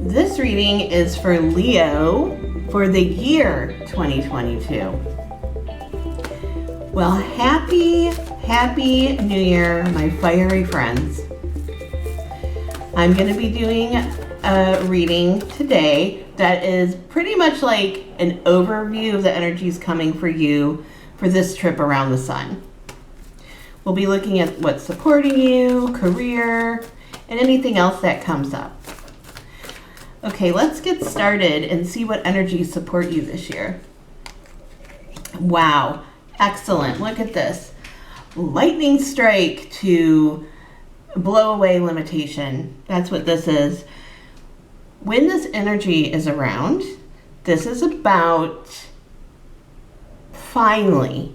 This reading is for Leo for the year 2022. Well, happy New Year, my fiery friends. I'm going to be doing a reading today that is pretty much like an overview of the energies coming for you for this trip around the sun. We'll be looking at what's supporting you, career, and anything else that comes up. Okay, let's get started and see what energies support you this year. Wow, excellent. Look at this. Lightning strike to blow away limitation. That's what this is. When this energy is around, this is about finally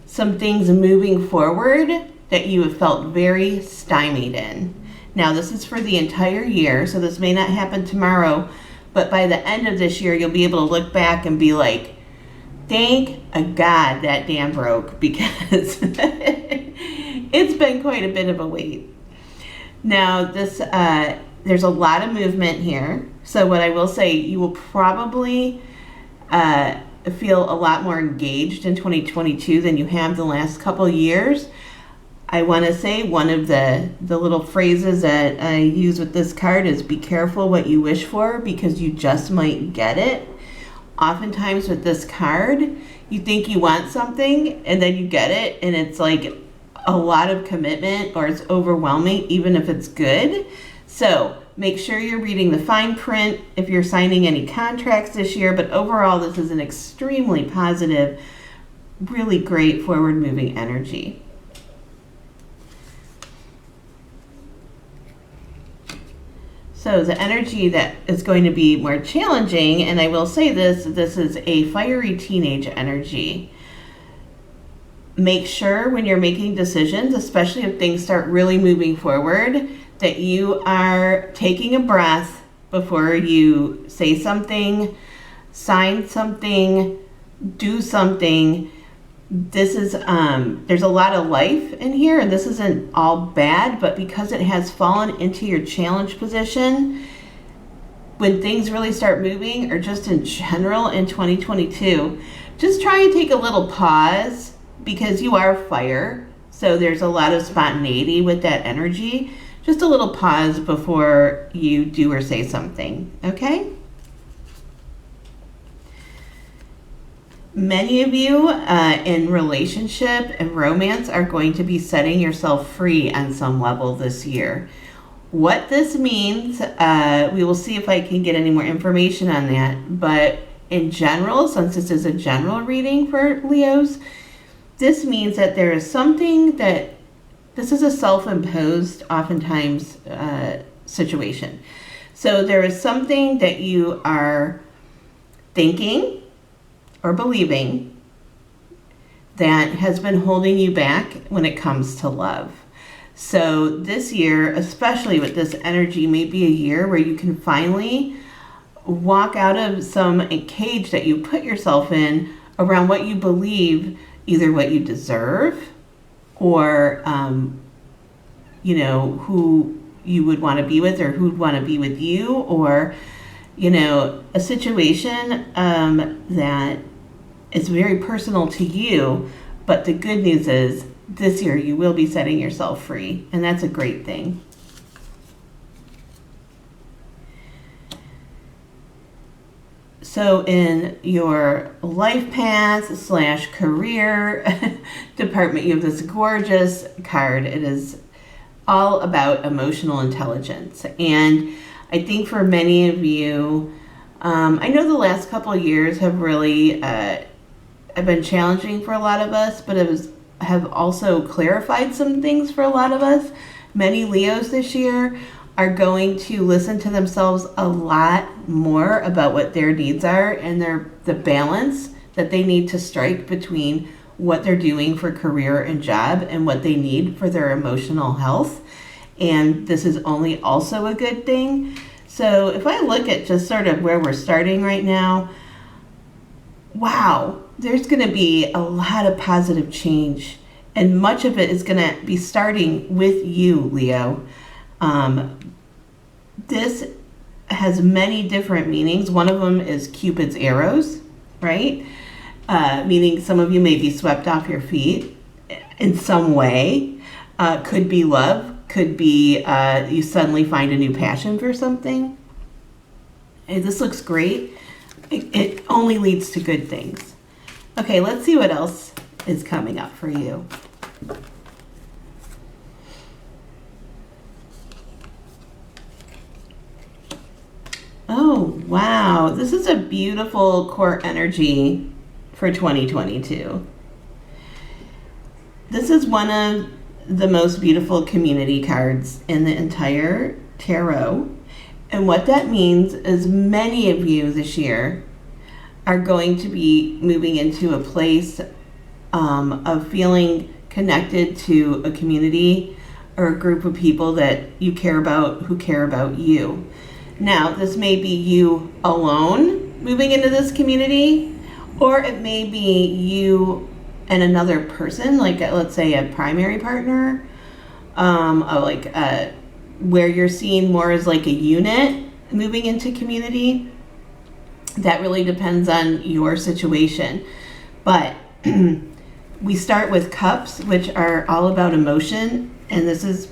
some things moving forward that you have felt very stymied in. Now, this is for the entire year, so this may not happen tomorrow, but by the end of this year, you'll be able to look back and be like, thank a God that dam broke, because it's been quite a bit of a wait. Now, this there's a lot of movement here, so what I will say, you will probably feel a lot more engaged in 2022 than you have the last couple years. I want to say one of the little phrases that I use with this card is be careful what you wish for, because you just might get it. Oftentimes with this card, you think you want something and then you get it and it's like a lot of commitment or it's overwhelming, even if it's good. So make sure you're reading the fine print if you're signing any contracts this year, but overall this is an extremely positive, really great forward moving energy. So the energy that is going to be more challenging, and I will say this is a fiery teenage energy. Make sure when you're making decisions, especially if things start really moving forward, that you are taking a breath before you say something, sign something, do something. This is, there's a lot of life in here, and this isn't all bad, but because it has fallen into your challenge position, when things really start moving, or just in general in 2022, just try and take a little pause, because you are fire, so there's a lot of spontaneity with that energy. Just a little pause before you do or say something, okay? Many of you in relationship and romance are going to be setting yourself free on some level this year. What this means, we will see if I can get any more information on that. But in general, since this is a general reading for Leos, this means that there is something that, this is a self-imposed, oftentimes, situation. So there is something that you are thinking or believing that has been holding you back when it comes to love. So this year, especially with this energy, may be a year where you can finally walk out of some cage that you put yourself in around what you believe, either what you deserve or, who you would want to be with or who'd want to be with you, or, a situation that is very personal to you. But the good news is this year you will be setting yourself free, and that's a great thing. So in your life path / career department, you have this gorgeous card. It is all about emotional intelligence. And I think for many of you, I know the last couple of years have really have been challenging for a lot of us, but have also clarified some things for a lot of us. Many Leos this year are going to listen to themselves a lot more about what their needs are and the balance that they need to strike between what they're doing for career and job and what they need for their emotional health. And this is only also a good thing. So if I look at just sort of where we're starting right now, wow, there's going to be a lot of positive change. And much of it is going to be starting with you, Leo. This has many different meanings. One of them is Cupid's arrows, right? Meaning some of you may be swept off your feet in some way. Could be love, could be you suddenly find a new passion for something. Hey, this looks great. It only leads to good things. Okay, let's see what else is coming up for you. Oh, wow. This is a beautiful court energy for 2022. This is one of the most beautiful community cards in the entire tarot. And what that means is many of you this year are going to be moving into a place of feeling connected to a community or a group of people that you care about who care about you. Now, this may be you alone moving into this community, or it may be you and another person, like let's say a primary partner, where you're seen more as like a unit moving into community. That really depends on your situation. But we start with cups, which are all about emotion, and this is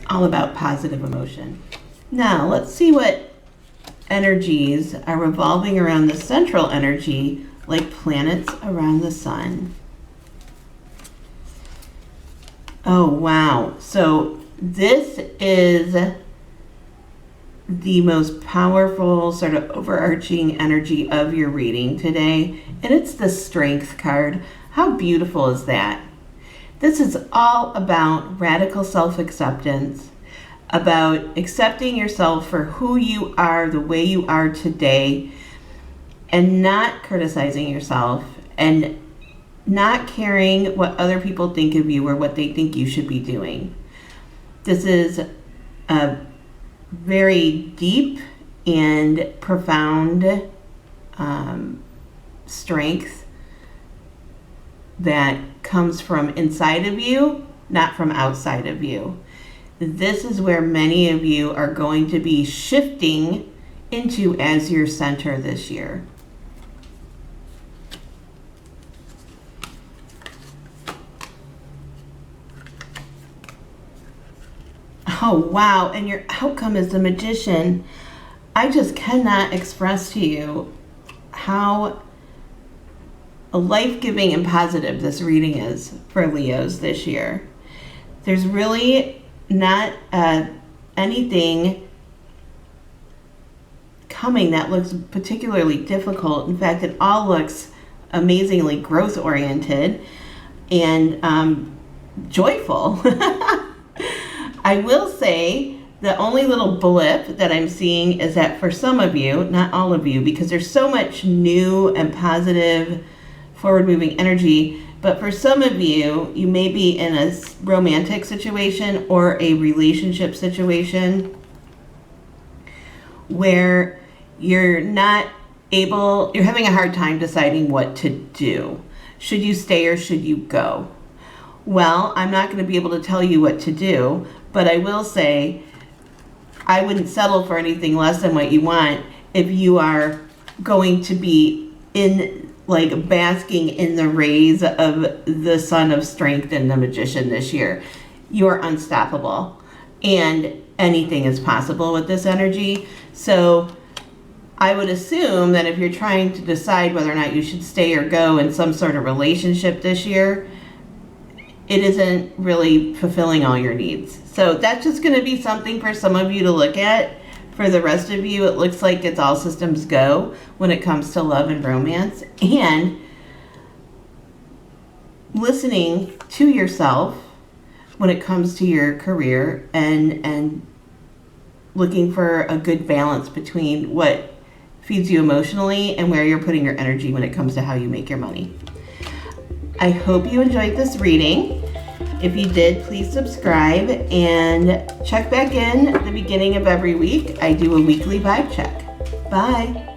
all about positive emotion. Now, let's see what energies are revolving around the central energy like planets around the sun. Oh, wow. So this is the most powerful sort of overarching energy of your reading today, and it's the Strength card. How beautiful is that? This is all about radical self-acceptance, about accepting yourself for who you are, the way you are today, and not criticizing yourself and not caring what other people think of you or what they think you should be doing. This is a very deep and profound strength that comes from inside of you, not from outside of you. This is where many of you are going to be shifting into as your center this year. Oh, wow. And your outcome is the Magician. I just cannot express to you how life-giving and positive this reading is for Leos this year. There's really not anything coming that looks particularly difficult. In fact, it all looks amazingly growth-oriented and joyful. I will say the only little blip that I'm seeing is that for some of you, not all of you, because there's so much new and positive forward-moving energy, but for some of you, you may be in a romantic situation or a relationship situation where you're having a hard time deciding what to do. Should you stay or should you go? Well, I'm not going to be able to tell you what to do, but I will say I wouldn't settle for anything less than what you want if you are going to be basking in the rays of the Sun of Strength and the Magician this year. You're unstoppable, and anything is possible with this energy. So I would assume that if you're trying to decide whether or not you should stay or go in some sort of relationship this year, it isn't really fulfilling all your needs. So that's just going to be something for some of you to look at. For the rest of you, it looks like it's all systems go when it comes to love and romance. And listening to yourself when it comes to your career and looking for a good balance between what feeds you emotionally and where you're putting your energy when it comes to how you make your money. I hope you enjoyed this reading. If you did, please subscribe and check back in at the beginning of every week. I do a weekly vibe check. Bye.